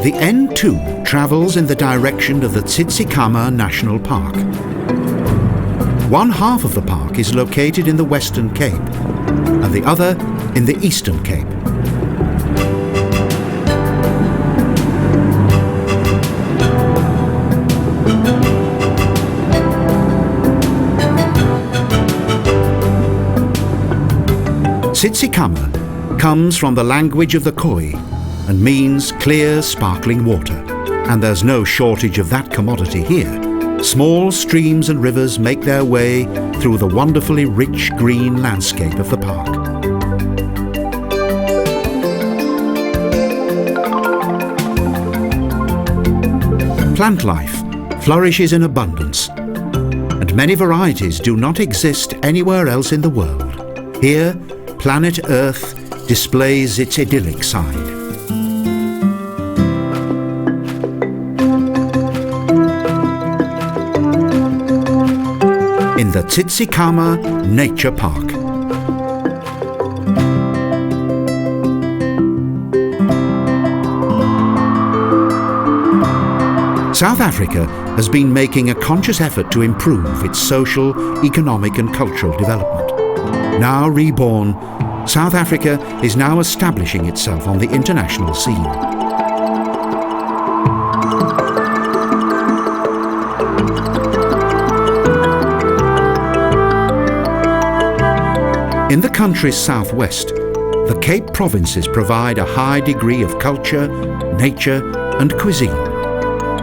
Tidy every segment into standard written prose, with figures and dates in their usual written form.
The N2 travels in the direction of the Tsitsikamma National Park. One half of the park is located in the Western Cape and the other in the Eastern Cape. Tsitsikamma comes from the language of the Khoi and means clear, sparkling water. And there's no shortage of that commodity here. Small streams and rivers make their way through the wonderfully rich green landscape of the park. Plant life flourishes in abundance, and many varieties do not exist anywhere else in the world. Here, planet Earth displays its idyllic side. In the Tsitsikamma Nature Park. South Africa has been making a conscious effort to improve its social, economic and cultural development. Now reborn, South Africa is now establishing itself on the international scene. In the country's southwest, the Cape provinces provide a high degree of culture, nature and cuisine.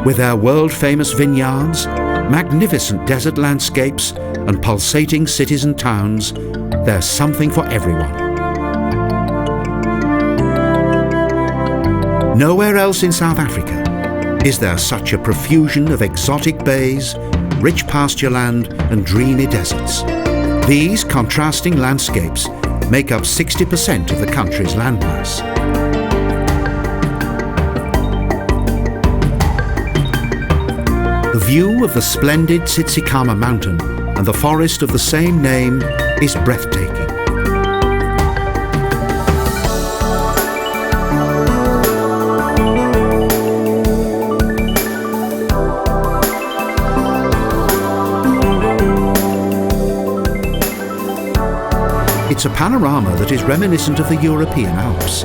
With their world-famous vineyards, magnificent desert landscapes and pulsating cities and towns, there's something for everyone. Nowhere else in South Africa is there such a profusion of exotic bays, rich pasture land and dreamy deserts. These contrasting landscapes make up 60% of the country's landmass. The view of the splendid Tsitsikamma mountain and the forest of the same name is breathtaking. It's a panorama that is reminiscent of the European Alps.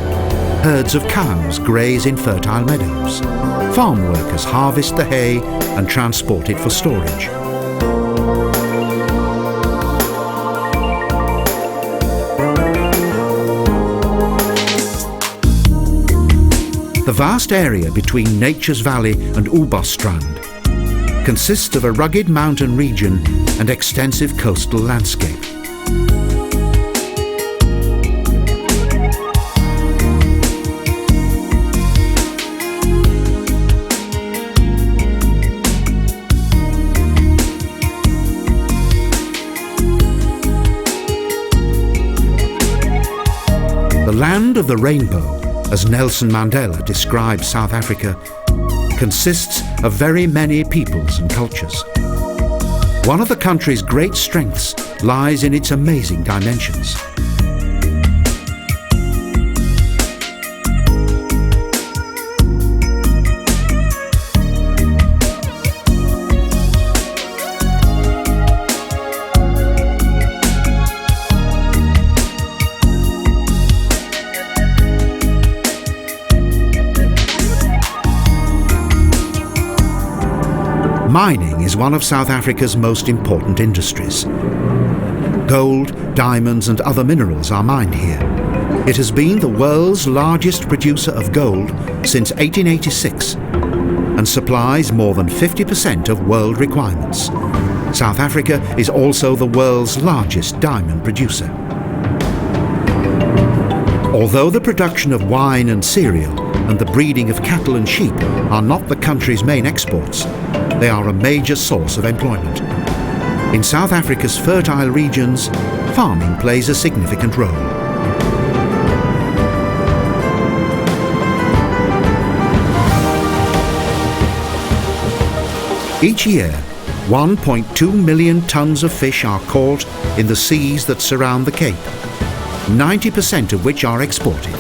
Herds of cows graze in fertile meadows. Farm workers harvest the hay and transport it for storage. The vast area between Nature's Valley and Ubosstrand consists of a rugged mountain region and extensive coastal landscape. The land of the rainbow, as Nelson Mandela describes South Africa, consists of very many peoples and cultures. One of the country's great strengths lies in its amazing dimensions. Mining is one of South Africa's most important industries. Gold, diamonds and other minerals are mined here. It has been the world's largest producer of gold since 1886 and supplies more than 50% of world requirements. South Africa is also the world's largest diamond producer. Although the production of wine and cereal and the breeding of cattle and sheep are not the country's main exports, they are a major source of employment. In South Africa's fertile regions, farming plays a significant role. Each year, 1.2 million tons of fish are caught in the seas that surround the Cape, 90% of which are exported.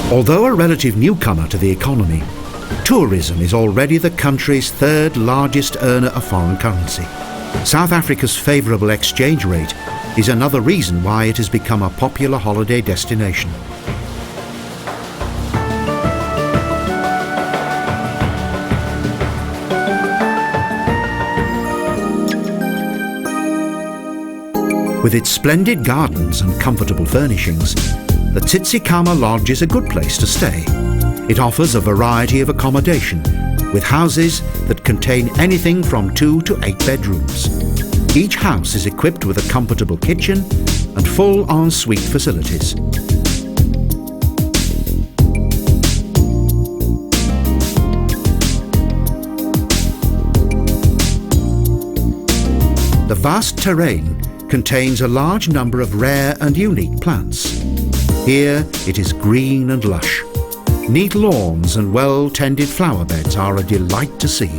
Although a relative newcomer to the economy, tourism is already the country's third largest earner of foreign currency. South Africa's favourable exchange rate is another reason why it has become a popular holiday destination. With its splendid gardens and comfortable furnishings, the Tsitsikamma Lodge is a good place to stay. It offers a variety of accommodation, with houses that contain anything from 2 to 8 bedrooms. Each house is equipped with a comfortable kitchen and full en-suite facilities. The vast terrain contains a large number of rare and unique plants. Here it is green and lush. Neat lawns and well-tended flower beds are a delight to see.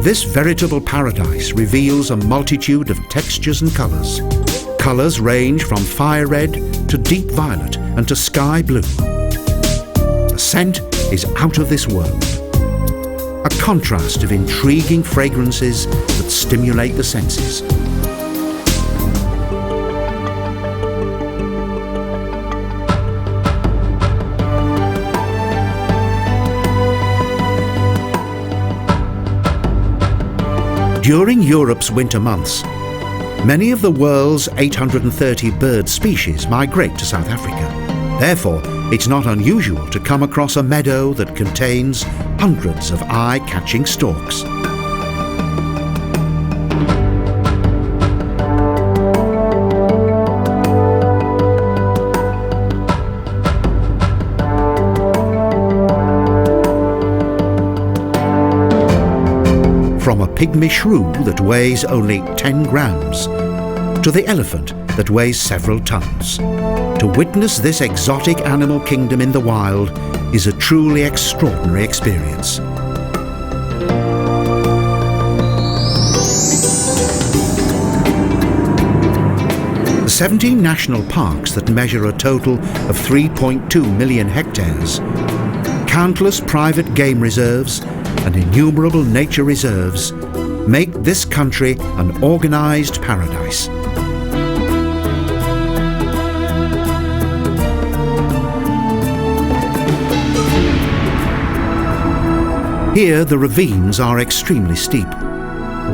This veritable paradise reveals a multitude of textures and colours. Colours range from fire red to deep violet and to sky blue. The scent is out of this world. A contrast of intriguing fragrances that stimulate the senses. During Europe's winter months, many of the world's 830 bird species migrate to South Africa. Therefore, it's not unusual to come across a meadow that contains hundreds of eye-catching storks. From a pygmy shrew that weighs only 10 grams to the elephant that weighs several tons. To witness this exotic animal kingdom in the wild is a truly extraordinary experience. The 17 national parks that measure a total of 3.2 million hectares, countless private game reserves and innumerable nature reserves make this country an organised paradise. Here the ravines are extremely steep.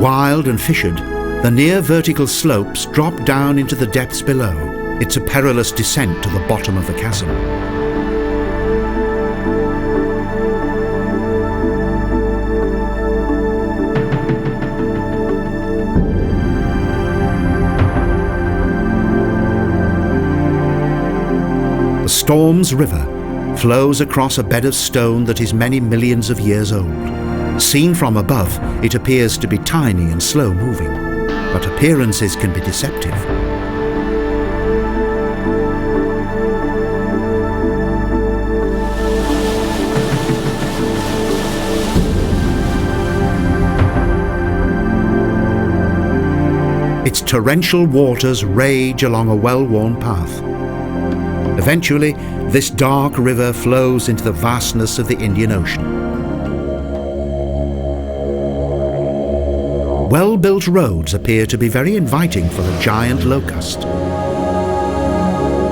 Wild and fissured, the near vertical slopes drop down into the depths below. It's a perilous descent to the bottom of the chasm. The Storms River flows across a bed of stone that is many millions of years old. Seen from above, it appears to be tiny and slow-moving, but appearances can be deceptive. Its torrential waters rage along a well-worn path. Eventually, this dark river flows into the vastness of the Indian Ocean. Well-built roads appear to be very inviting for the giant locust.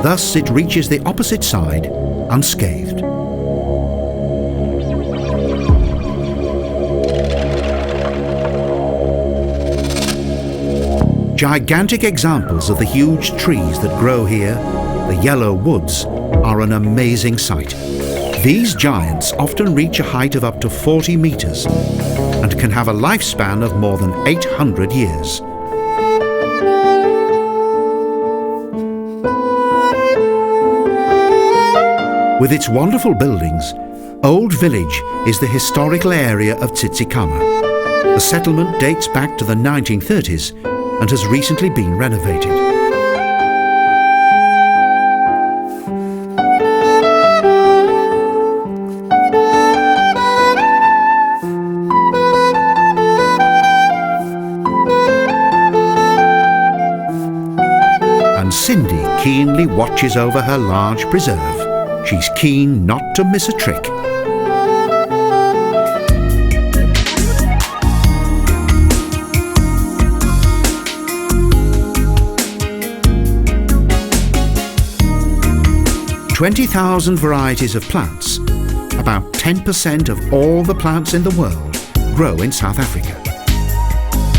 Thus, it reaches the opposite side unscathed. Gigantic examples of the huge trees that grow here, the yellow woods, are an amazing sight. These giants often reach a height of up to 40 meters and can have a lifespan of more than 800 years. With its wonderful buildings, Old Village is the historical area of Tsitsikamma. The settlement dates back to the 1930s and has recently been renovated. Cindy keenly watches over her large preserve. She's keen not to miss a trick. "20,000 varieties of plants, about 10% of all the plants in the world, grow in South Africa.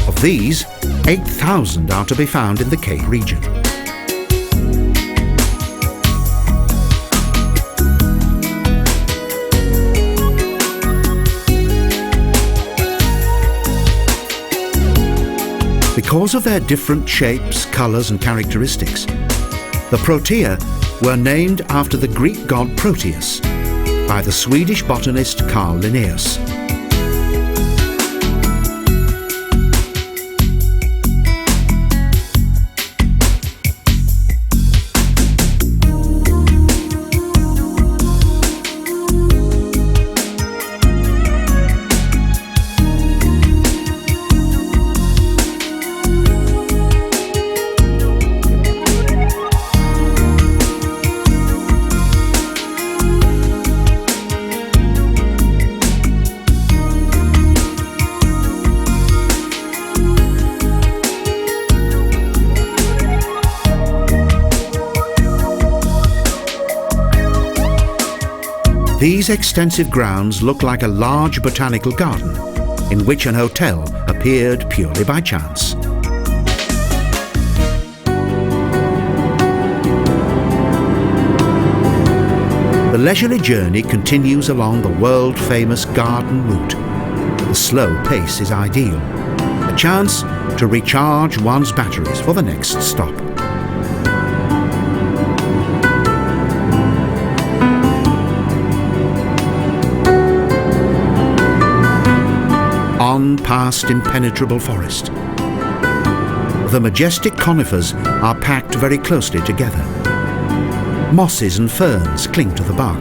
Of these, 8,000 are to be found in the Cape region. Because of their different shapes, colours and characteristics, the protea were named after the Greek god Proteus by the Swedish botanist Carl Linnaeus. These extensive grounds look like a large botanical garden in which an hotel appeared purely by chance. The leisurely journey continues along the world-famous garden route. The slow pace is ideal, a chance to recharge one's batteries for the next stop. On past impenetrable forest. The majestic conifers are packed very closely together. Mosses and ferns cling to the bark.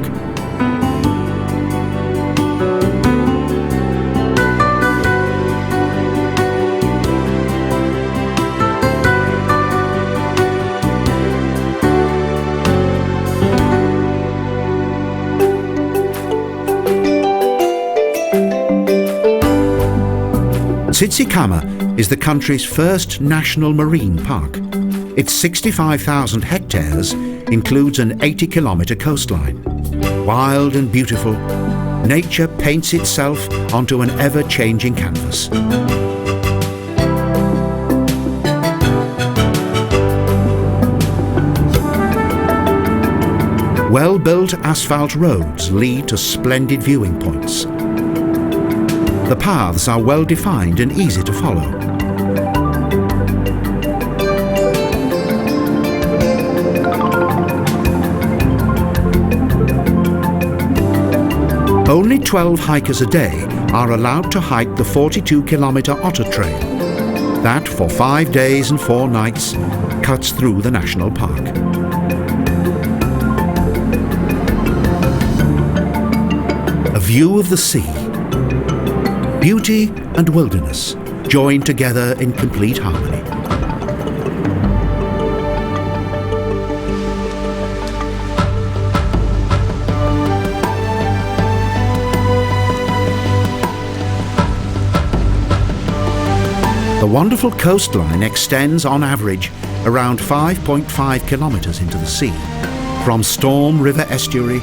Tsitsikamma is the country's first national marine park. Its 65,000 hectares includes an 80-kilometre coastline. Wild and beautiful, nature paints itself onto an ever-changing canvas. Well-built asphalt roads lead to splendid viewing points. The paths are well defined and easy to follow. Only 12 hikers a day are allowed to hike the 42-kilometre Otter Trail. That, for 5 days and 4 nights, cuts through the national park. A view of the sea. Beauty and wilderness joined together in complete harmony. The wonderful coastline extends on average around 5.5 kilometres into the sea. From Storm River estuary,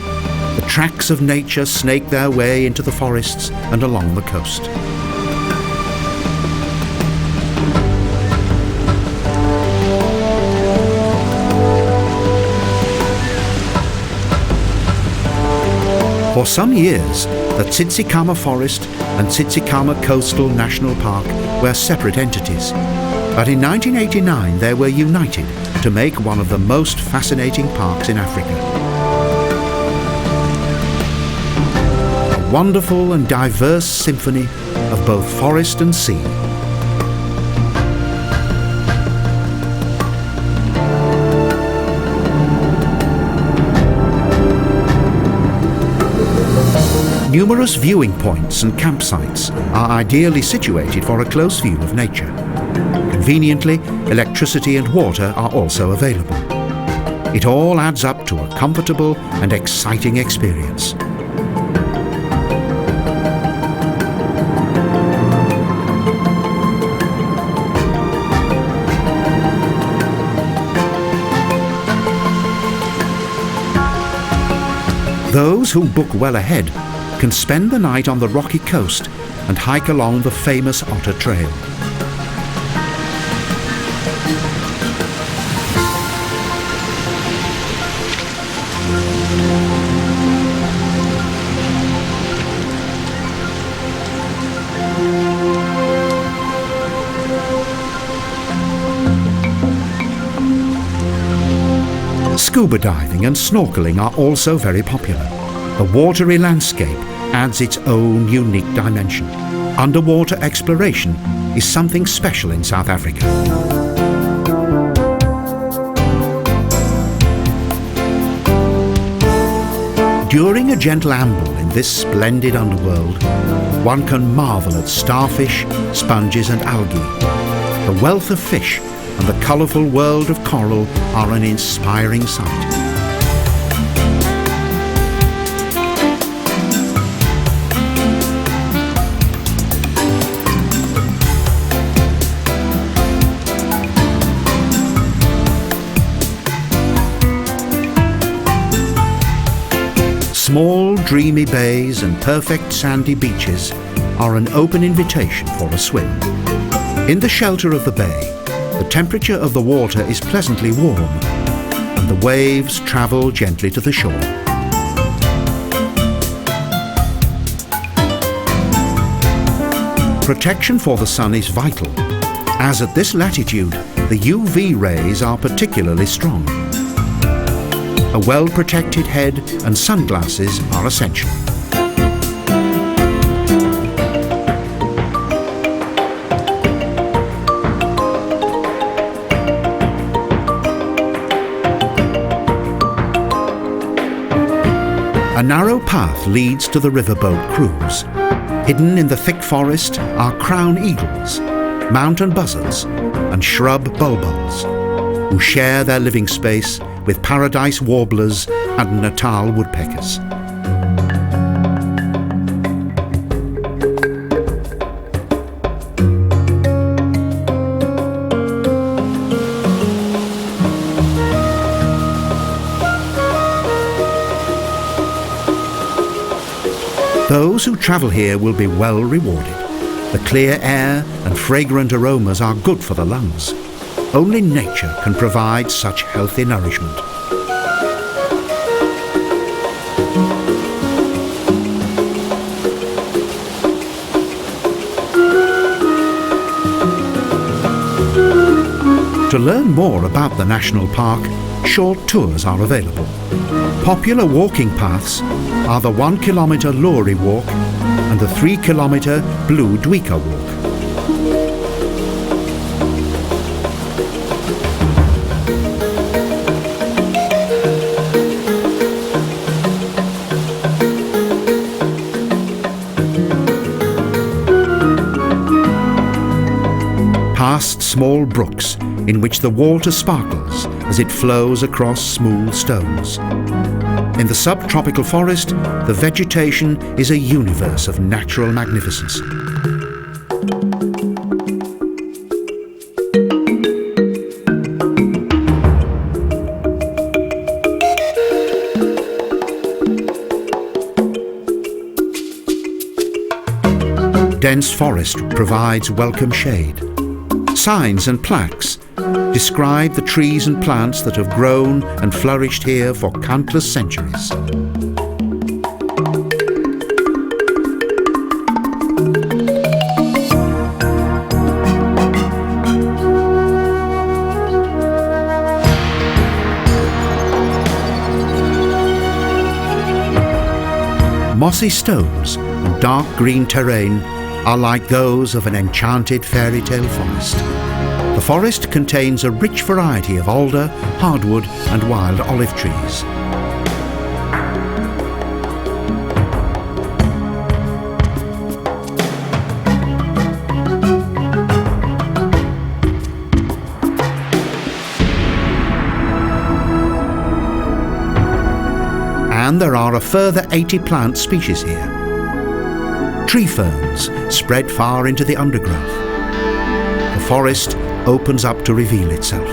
the tracks of nature snake their way into the forests and along the coast. For some years, the Tsitsikamma Forest and Tsitsikamma Coastal National Park were separate entities, but in 1989 they were united to make one of the most fascinating parks in Africa. A wonderful and diverse symphony of both forest and sea. Numerous viewing points and campsites are ideally situated for a close view of nature. Conveniently, electricity and water are also available. It all adds up to a comfortable and exciting experience. Those who book well ahead can spend the night on the rocky coast and hike along the famous Otter Trail. Scuba diving and snorkeling are also very popular. The watery landscape adds its own unique dimension. Underwater exploration is something special in South Africa. During a gentle amble in this splendid underworld, one can marvel at starfish, sponges and algae. The wealth of fish and the colourful world of coral are an inspiring sight. Small, dreamy bays and perfect sandy beaches are an open invitation for a swim. In the shelter of the bay, the temperature of the water is pleasantly warm, and the waves travel gently to the shore. Protection for the sun is vital, as at this latitude, the UV rays are particularly strong. A well-protected head and sunglasses are essential. A narrow path leads to the riverboat cruise. Hidden in the thick forest are crown eagles, mountain buzzards and shrub bulbuls, who share their living space with paradise warblers and Natal woodpeckers. Those who travel here will be well rewarded. The clear air and fragrant aromas are good for the lungs. Only nature can provide such healthy nourishment. To learn more about the national park, short tours are available. Popular walking paths are the 1 kilometre Lorry walk and the 3 kilometre Blue Dwika walk. Past small brooks in which the water sparkles as it flows across smooth stones. In the subtropical forest, the vegetation is a universe of natural magnificence. Dense forest provides welcome shade. Signs and plaques describe the trees and plants that have grown and flourished here for countless centuries. Mossy stones and dark green terrain are like those of an enchanted fairytale forest. The forest contains a rich variety of alder, hardwood and wild olive trees. there are a further 80 plant species here. Tree ferns spread far into the undergrowth. The forest opens up to reveal itself.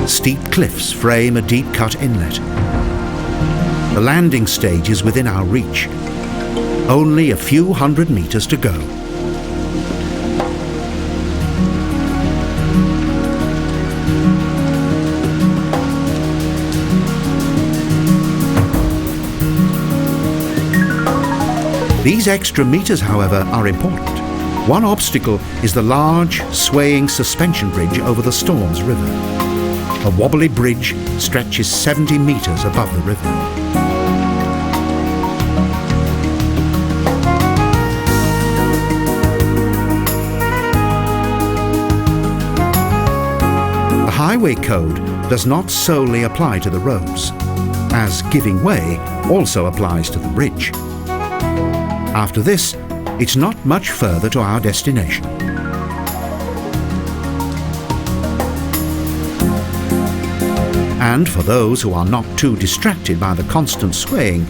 Steep cliffs frame a deep-cut inlet. The landing stage is within our reach. Only a few hundred meters to go. These extra meters, however, are important. One obstacle is the large, swaying suspension bridge over the Storms River. A wobbly bridge stretches 70 meters above the river. The highway code does not solely apply to the roads, as giving way also applies to the bridge. After this, it's not much further to our destination. And for those who are not too distracted by the constant swaying,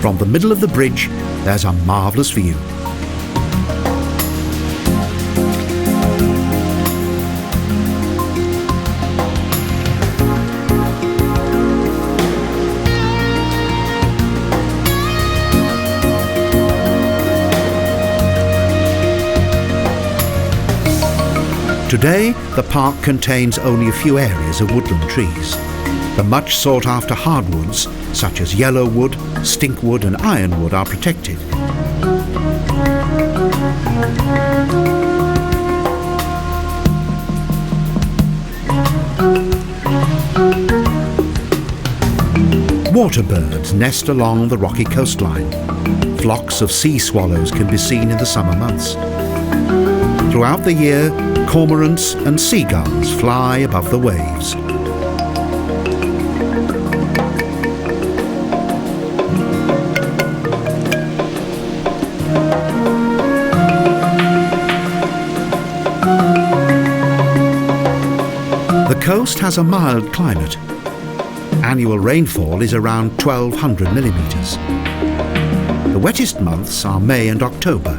from the middle of the bridge there's a marvellous view. Today, the park contains only a few areas of woodland trees. The much sought-after hardwoods, such as yellowwood, stinkwood and ironwood, are protected. Waterbirds nest along the rocky coastline. Flocks of sea swallows can be seen in the summer months. Throughout the year, cormorants and seagulls fly above the waves. The coast has a mild climate. Annual rainfall is around 1,200 millimetres. The wettest months are May and October,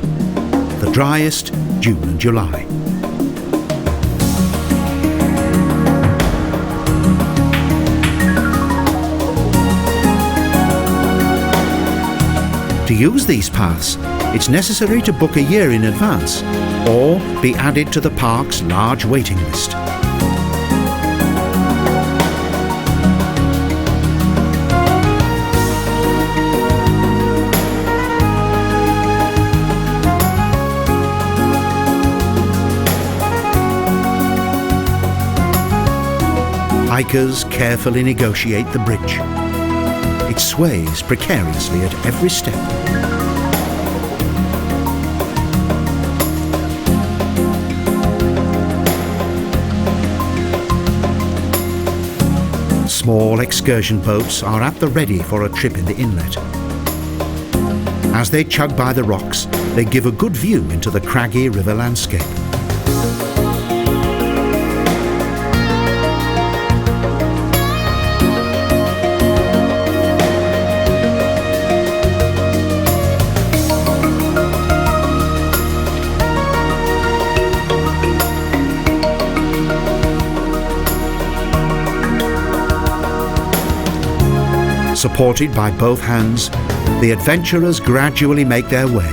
the driest June and July. To use these paths, it's necessary to book a year in advance or be added to the park's large waiting list. Hikers carefully negotiate the bridge. It sways precariously at every step. Small excursion boats are at the ready for a trip in the inlet. As they chug by the rocks, they give a good view into the craggy river landscape. Supported by both hands, the adventurers gradually make their way.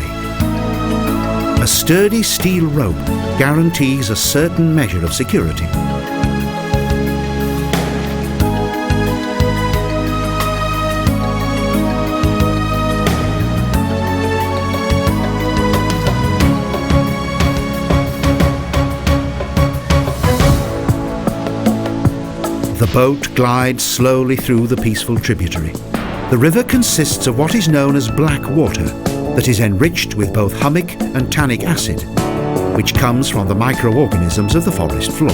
A sturdy steel rope guarantees a certain measure of security. The boat glides slowly through the peaceful tributary. The river consists of what is known as black water that is enriched with both humic and tannic acid, which comes from the microorganisms of the forest floor.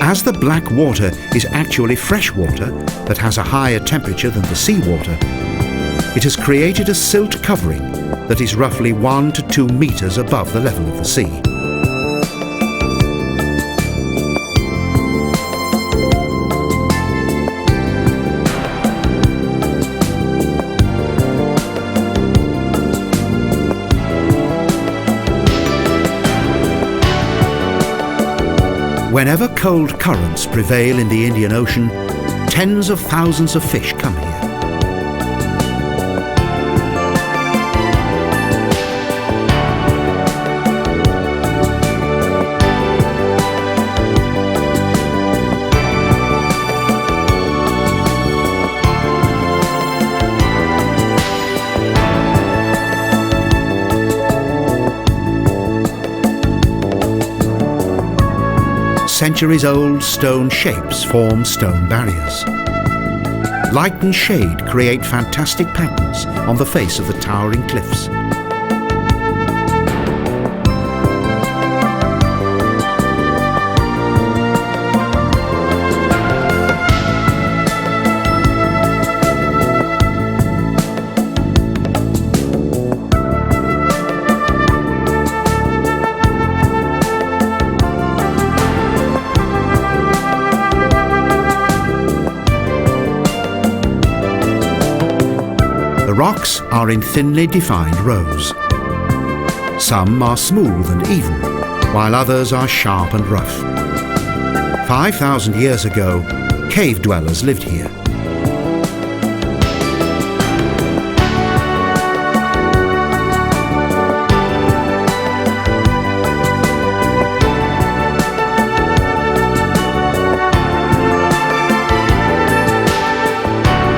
As the black water is actually fresh water that has a higher temperature than the seawater, it has created a silt covering that is roughly 1 to 2 meters above the level of the sea. Whenever cold currents prevail in the Indian Ocean, tens of thousands of fish come here. Centuries-old stone shapes form stone barriers. Light and shade create fantastic patterns on the face of the towering cliffs. The rocks are in thinly defined rows. Some are smooth and even, while others are sharp and rough. 5,000 years ago, cave dwellers lived here.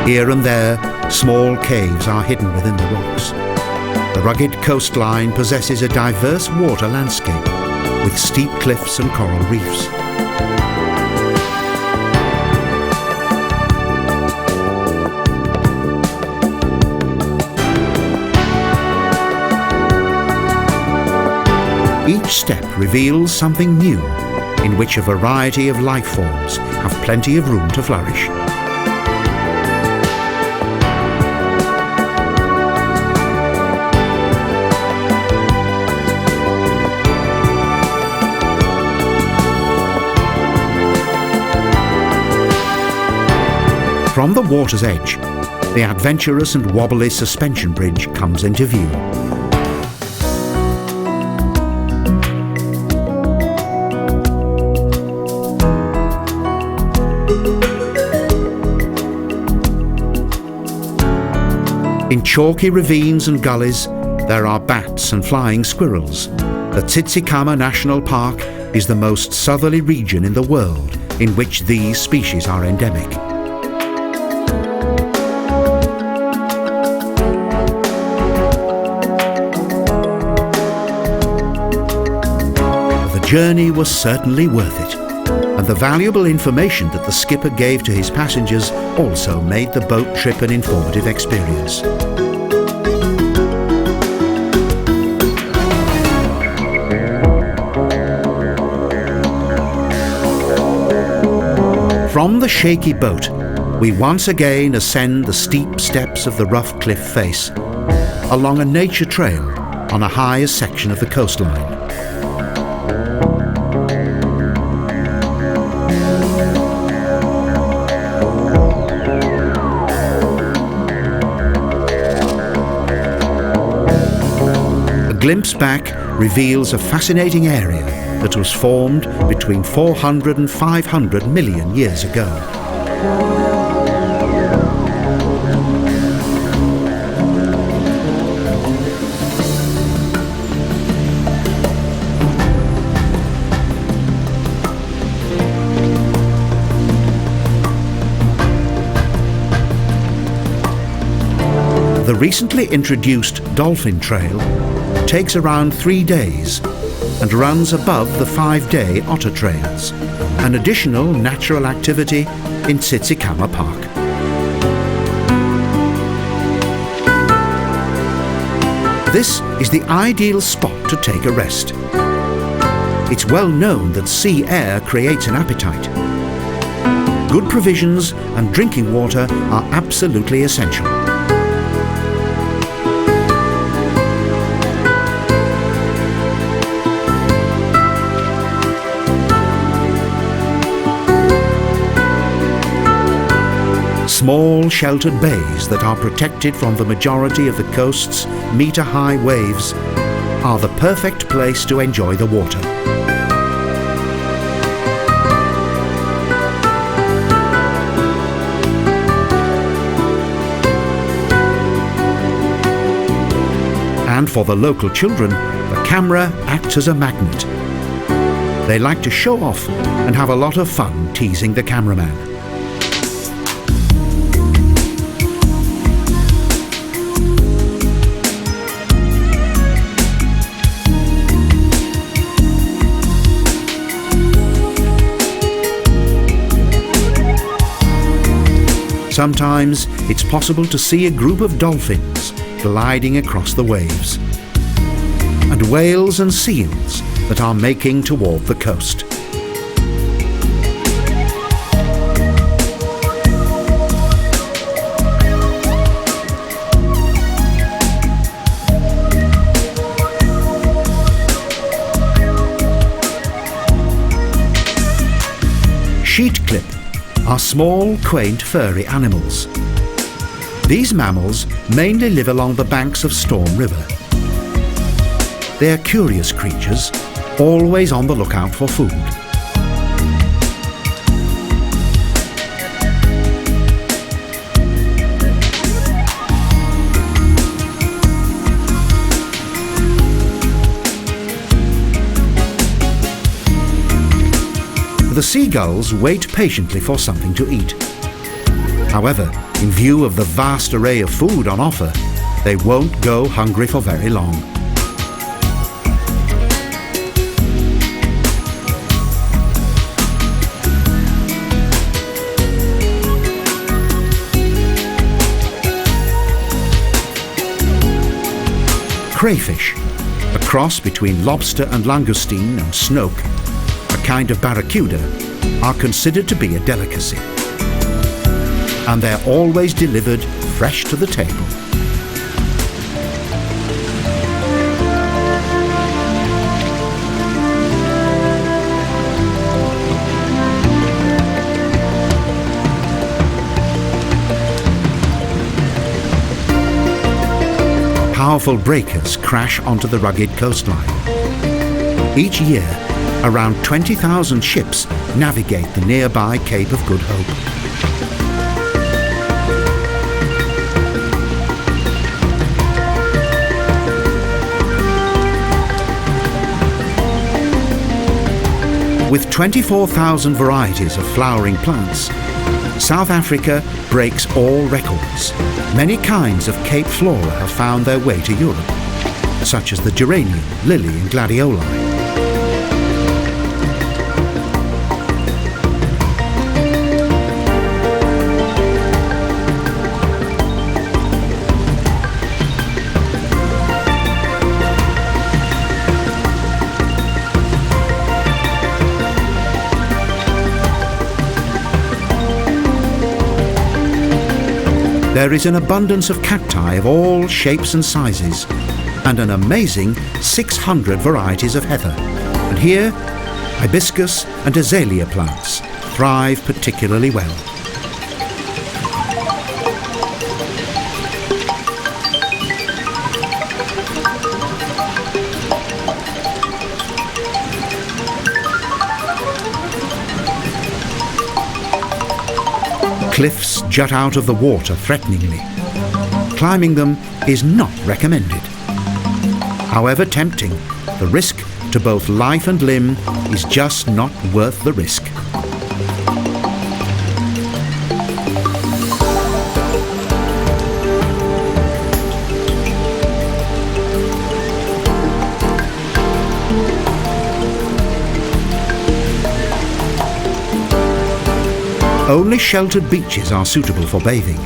Here and there, small caves are hidden within the rocks. The rugged coastline possesses a diverse water landscape with steep cliffs and coral reefs. Each step reveals something new, in which a variety of life forms have plenty of room to flourish. From the water's edge, the adventurous and wobbly suspension bridge comes into view. In chalky ravines and gullies, there are bats and flying squirrels. The Tsitsikamma National Park is the most southerly region in the world in which these species are endemic. The journey was certainly worth it, and the valuable information that the skipper gave to his passengers also made the boat trip an informative experience. From the shaky boat, we once again ascend the steep steps of the rough cliff face, along a nature trail on a higher section of the coastline. A glimpse back reveals a fascinating area that was formed between 400 and 500 million years ago. The recently introduced Dolphin Trail takes around 3 days and runs above the 5-day otter trails, an additional natural activity in Tsitsikamma Park. This is the ideal spot to take a rest. It's well known that sea air creates an appetite. Good provisions and drinking water are absolutely essential. Small sheltered bays that are protected from the majority of the coast's metre-high waves are the perfect place to enjoy the water. And for the local children, the camera acts as a magnet. They like to show off and have a lot of fun teasing the cameraman. Sometimes it's possible to see a group of dolphins gliding across the waves, and whales and seals that are making toward the coast. Sheet-clip are small, quaint, furry animals. These mammals mainly live along the banks of Storm River. They are curious creatures, always on the lookout for food. The seagulls wait patiently for something to eat. However, in view of the vast array of food on offer, they won't go hungry for very long. Crayfish, a cross between lobster and langoustine and snoke, a kind of barracuda, are considered to be a delicacy. And they're always delivered fresh to the table. Powerful breakers crash onto the rugged coastline. Each year, around 20,000 ships navigate the nearby Cape of Good Hope. With 24,000 varieties of flowering plants, South Africa breaks all records. Many kinds of Cape flora have found their way to Europe, such as the geranium, lily and gladioli. There is an abundance of cacti of all shapes and sizes, and an amazing 600 varieties of heather. And here, hibiscus and azalea plants thrive particularly well. Cliffs jut out of the water threateningly. Climbing them is not recommended. However tempting, the risk to both life and limb is just not worth the risk. Only sheltered beaches are suitable for bathing.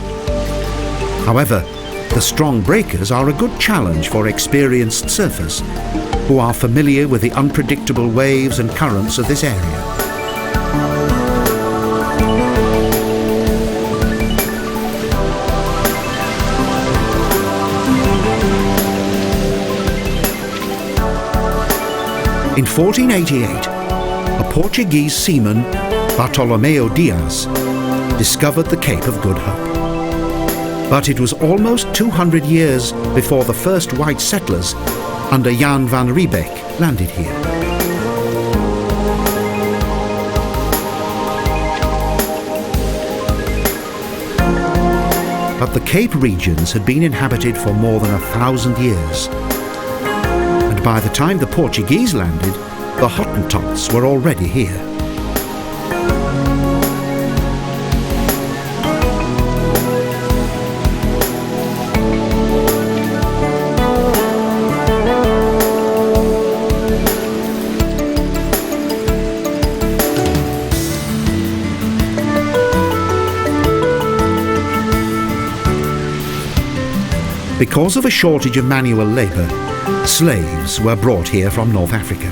However, The strong breakers are a good challenge for experienced surfers who are familiar with the unpredictable waves and currents of this area. In 1488, a Portuguese seaman, Bartolomeu Dias, discovered the Cape of Good Hope. But it was almost 200 years before the first white settlers, under Jan van Riebeck, landed here. But the Cape regions had been inhabited for more than 1,000 years. And by the time the Portuguese landed, the Hottentots were already here. Because of a shortage of manual labour, slaves were brought here from North Africa.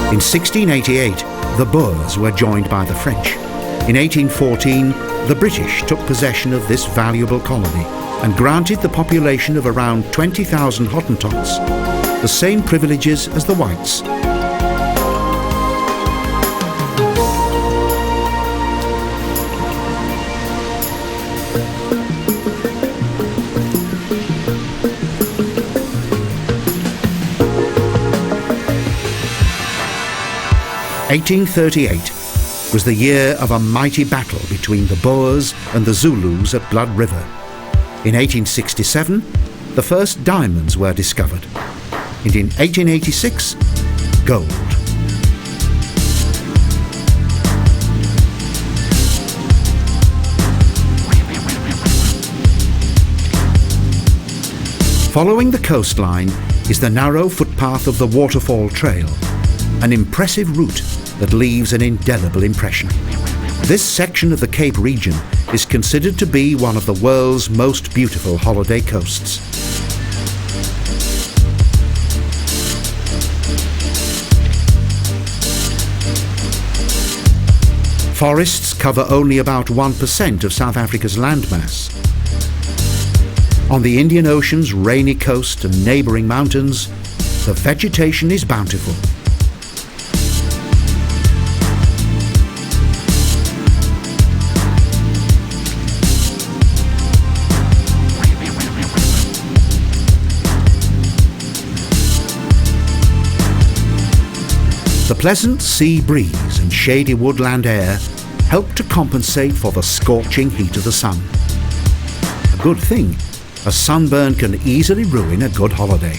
In 1688, the Boers were joined by the French. In 1814, the British took possession of this valuable colony and granted the population of around 20,000 Hottentots the same privileges as the whites. (1838) was the year of a mighty battle between the Boers and the Zulus at Blood River. In 1867, the first diamonds were discovered. And in 1886, gold. Following the coastline is the narrow footpath of the Waterfall Trail, an impressive route that leaves an indelible impression. This section of the Cape region is considered to be one of the world's most beautiful holiday coasts. Forests cover only about 1% of South Africa's landmass. On the Indian Ocean's rainy coast and neighbouring mountains, the vegetation is bountiful. The pleasant sea breeze and shady woodland air help to compensate for the scorching heat of the sun. A good thing, a sunburn can easily ruin a good holiday.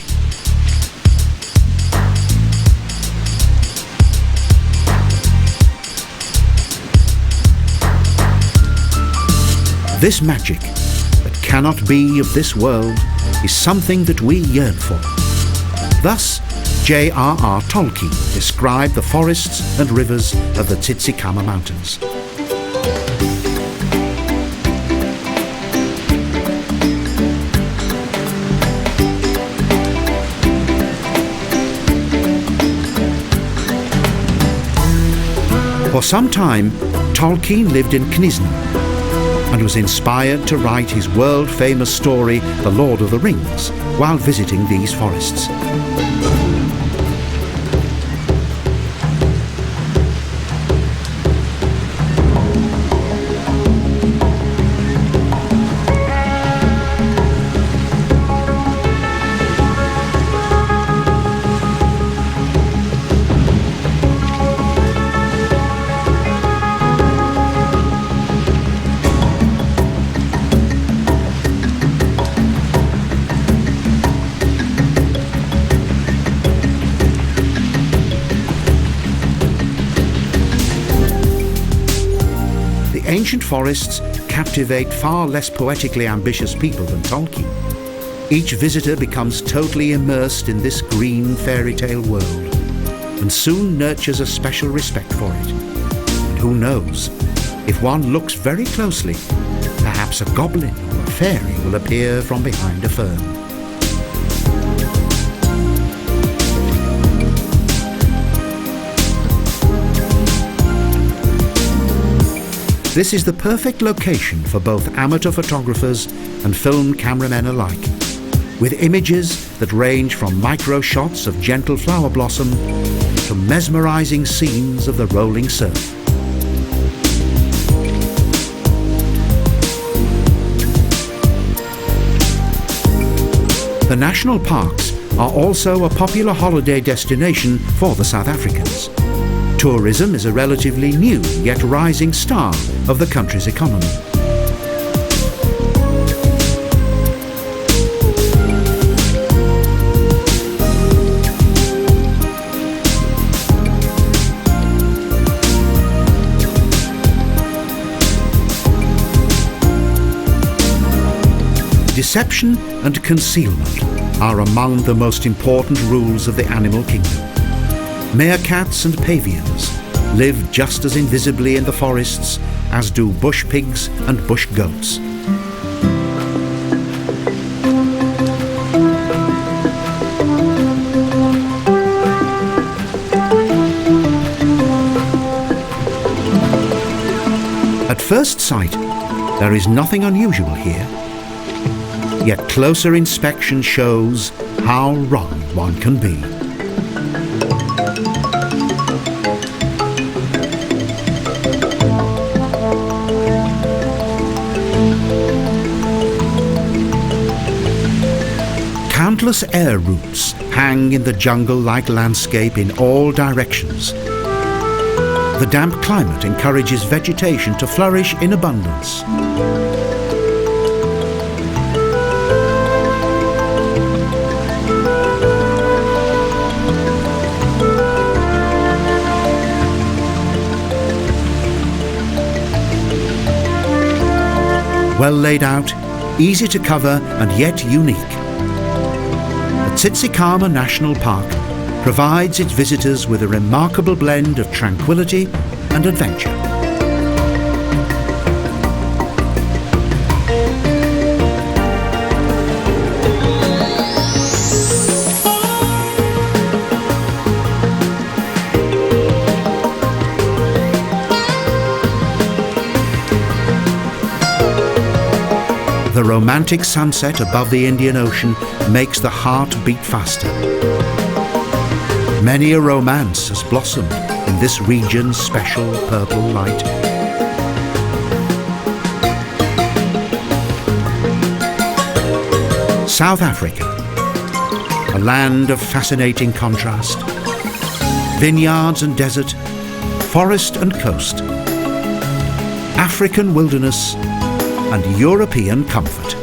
This magic that cannot be of this world is something that we yearn for. Thus, J.R.R. Tolkien described the forests and rivers of the Tsitsikamma Mountains. For some time, Tolkien lived in Knysna and was inspired to write his world-famous story, The Lord of the Rings, while visiting these forests. Ancient forests captivate far less poetically ambitious people than Tolkien. Each visitor becomes totally immersed in this green fairy tale world and soon nurtures a special respect for it. And who knows, if one looks very closely, perhaps a goblin or a fairy will appear from behind a fern. This is the perfect location for both amateur photographers and film cameramen alike, with images that range from micro shots of gentle flower blossom to mesmerizing scenes of the rolling surf. The national parks are also a popular holiday destination for the South Africans. Tourism is a relatively new yet rising star of the country's economy. Deception and concealment are among the most important rules of the animal kingdom. Meerkats and pavians live just as invisibly in the forests as do bush pigs and bush goats. At first sight, there is nothing unusual here. Yet closer inspection shows how wrong one can be. Countless air roots hang in the jungle-like landscape in all directions. The damp climate encourages vegetation to flourish in abundance. Well laid out, easy to cover and yet unique. The Tsitsikamma National Park provides its visitors with a remarkable blend of tranquility and adventure. The romantic sunset above the Indian Ocean makes the heart beat faster. Many a romance has blossomed in this region's special purple light. South Africa, a land of fascinating contrast. Vineyards and desert, forest and coast, African wilderness and European comfort.